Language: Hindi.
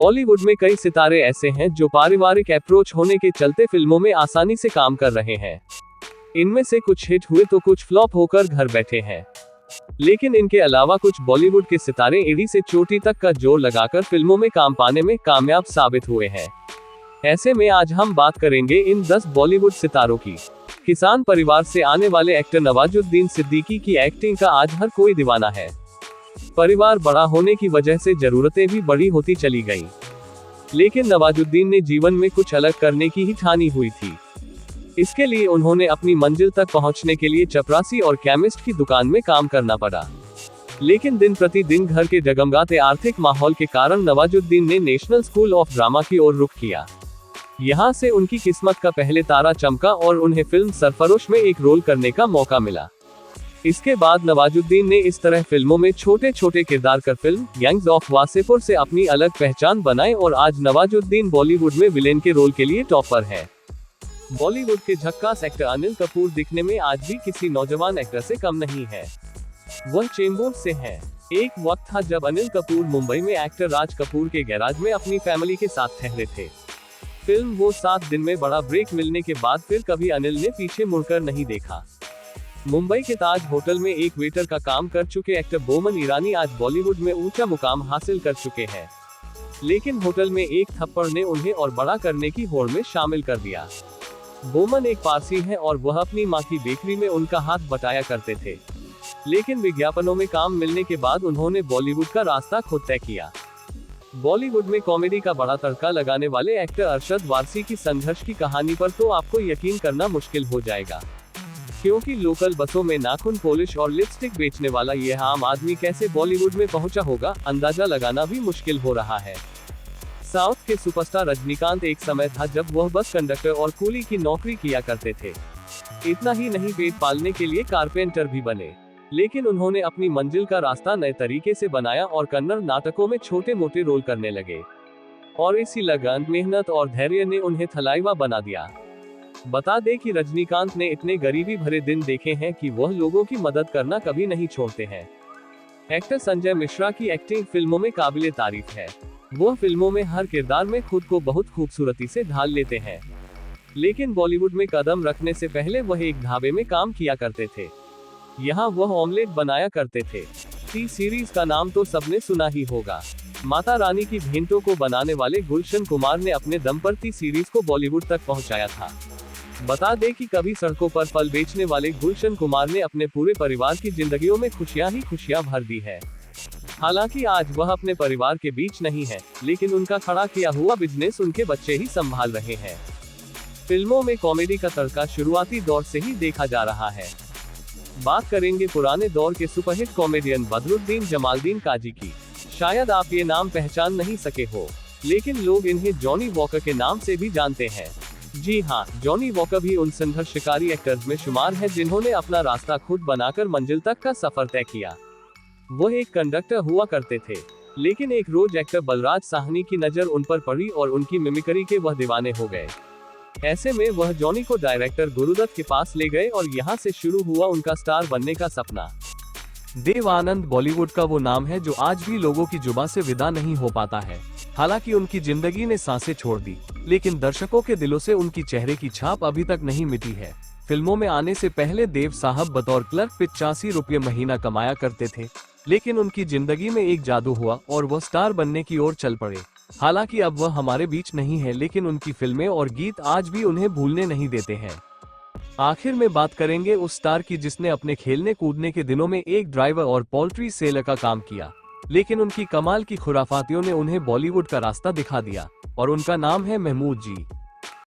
बॉलीवुड में कई सितारे ऐसे हैं जो पारिवारिक अप्रोच होने के चलते फिल्मों में आसानी से काम कर रहे हैं। इनमें से कुछ हिट हुए तो कुछ फ्लॉप होकर घर बैठे हैं। लेकिन इनके अलावा कुछ बॉलीवुड के सितारे एड़ी से चोटी तक का जोर लगाकर फिल्मों में काम पाने में कामयाब साबित हुए हैं। ऐसे में आज हम बात करेंगे इन 10 बॉलीवुड सितारों की। किसान परिवार से आने वाले एक्टर नवाजुद्दीन सिद्दीकी की एक्टिंग का आज हर कोई दीवाना है। परिवार बड़ा होने की वजह से जरूरतें भी बड़ी होती चली गईं। लेकिन नवाजुद्दीन ने जीवन में कुछ अलग करने की ही ठानी हुई थी। इसके लिए उन्होंने अपनी मंजिल तक पहुंचने के लिए चपरासी और केमिस्ट की दुकान में काम करना पड़ा। लेकिन दिन प्रतिदिन घर के डगमगाते आर्थिक माहौल के कारण नवाजुद्दीन ने नेशनल स्कूल ऑफ ड्रामा की ओर रुख किया। यहाँ से उनकी किस्मत का पहले तारा चमका और उन्हें फिल्म सरफरोश में एक रोल करने का मौका मिला। इसके बाद नवाजुद्दीन ने इस तरह फिल्मों में छोटे छोटे किरदार कर फिल्म गैंग्स ऑफ वासेपुर से अपनी अलग पहचान बनाई और आज नवाजुद्दीन बॉलीवुड में विलेन के रोल के लिए टॉप पर है। बॉलीवुड के झक्कास एक्टर अनिल कपूर दिखने में आज भी किसी नौजवान एक्टर से कम नहीं है। वह चेंबूर से है। एक वक्त था जब अनिल कपूर मुंबई में एक्टर राज कपूर के गैराज में अपनी फैमिली के साथ ठहरे थे। फिल्म वो 7 दिन में बड़ा ब्रेक मिलने के बाद फिर कभी अनिल ने पीछे मुड़कर नहीं देखा। मुंबई के ताज होटल में एक वेटर का काम कर चुके एक्टर बोमन ईरानी आज बॉलीवुड में ऊंचा मुकाम हासिल कर चुके हैं। लेकिन होटल में एक थप्पड़ ने उन्हें और बड़ा करने की होड़ में शामिल कर दिया। बोमन एक पारसी हैं और वह अपनी मां की बेकरी में उनका हाथ बटाया करते थे। लेकिन विज्ञापनों में काम मिलने के बाद उन्होंने बॉलीवुड का रास्ता खुद तय किया। बॉलीवुड में कॉमेडी का बड़ा तड़का लगाने वाले एक्टर अरशद वारसी की संघर्ष की कहानी पर तो आपको यकीन करना मुश्किल हो जाएगा, क्योंकि लोकल बसों में नाखून पॉलिश और लिपस्टिक बेचने वाला यह आम आदमी कैसे बॉलीवुड में पहुंचा होगा, अंदाजा लगाना भी मुश्किल हो रहा है। साउथ के सुपरस्टार रजनीकांत एक समय था जब वह बस कंडक्टर और कूली की नौकरी किया करते थे। इतना ही नहीं, पेट पालने के लिए कारपेंटर भी बने। लेकिन उन्होंने अपनी मंजिल का रास्ता नए तरीके से बनाया और कन्नड़ नाटकों में छोटे मोटे रोल करने लगे। और इसी लगन, मेहनत और धैर्य ने उन्हें थलाइवा बना दिया। बता दें कि रजनीकांत ने इतने गरीबी भरे दिन देखे हैं कि वह लोगों की मदद करना कभी नहीं छोड़ते हैं। एक्टर संजय मिश्रा की एक्टिंग फिल्मों में काबिले तारीफ है। वह फिल्मों में हर किरदार में खुद को बहुत खूबसूरती से ढाल लेते हैं। लेकिन बॉलीवुड में कदम रखने से पहले वह एक ढाबे में काम किया करते थे। यहाँ वह ऑमलेट बनाया करते थे। टी सीरीज का नाम तो सबने सुना ही होगा। माता रानी की भेंटों को बनाने वाले गुलशन कुमार ने अपने दम पर टी सीरीज को बॉलीवुड तक पहुँचाया था। बता दें कि कभी सड़कों पर फल बेचने वाले गुलशन कुमार ने अपने पूरे परिवार की जिंदगियों में खुशियां ही खुशियां भर दी है। हालांकि आज वह अपने परिवार के बीच नहीं है, लेकिन उनका खड़ा किया हुआ बिजनेस उनके बच्चे ही संभाल रहे हैं। फिल्मों में कॉमेडी का तड़का शुरुआती दौर से ही देखा जा रहा है। बात करेंगे पुराने दौर के सुपरहिट कॉमेडियन बदरुद्दीन जमालदीन काजी की। शायद आप ये नाम पहचान नहीं सके हो, लेकिन लोग इन्हें जॉनी वॉकर के नाम से भी जानते हैं। जी हाँ, जॉनी वॉकर भी उन संघर्षकारी एक्टर्स में शुमार है जिन्होंने अपना रास्ता खुद बनाकर मंजिल तक का सफर तय किया। वह एक कंडक्टर हुआ करते थे, लेकिन एक रोज एक्टर बलराज साहनी की नजर उन पर पड़ी और उनकी मिमिक्री के वह दीवाने हो गए। ऐसे में वह जॉनी को डायरेक्टर गुरुदत्त के पास ले गए और यहाँ से शुरू हुआ उनका स्टार बनने का सपना। देव आनंद बॉलीवुड का वो नाम है जो आज भी लोगों की जुबान से विदा नहीं हो पाता है। हालांकि उनकी जिंदगी ने सांसें छोड़ दी, लेकिन दर्शकों के दिलों से उनकी चेहरे की छाप अभी तक नहीं मिटी है। फिल्मों में आने से पहले देव साहब बतौर क्लर्क 85 रुपये महीना कमाया करते थे, लेकिन उनकी जिंदगी में एक जादू हुआ और वह स्टार बनने की ओर चल पड़े। हालांकि अब वह हमारे बीच नहीं है, लेकिन उनकी फिल्में और गीत आज भी उन्हें भूलने नहीं देते हैं। आखिर में बात करेंगे उस स्टार की जिसने अपने खेलने कूदने के दिनों में एक ड्राइवर और पोल्ट्री सेलर का काम किया, लेकिन उनकी कमाल की खुराफातियों ने उन्हें बॉलीवुड का रास्ता दिखा दिया, और उनका नाम है महमूद जी।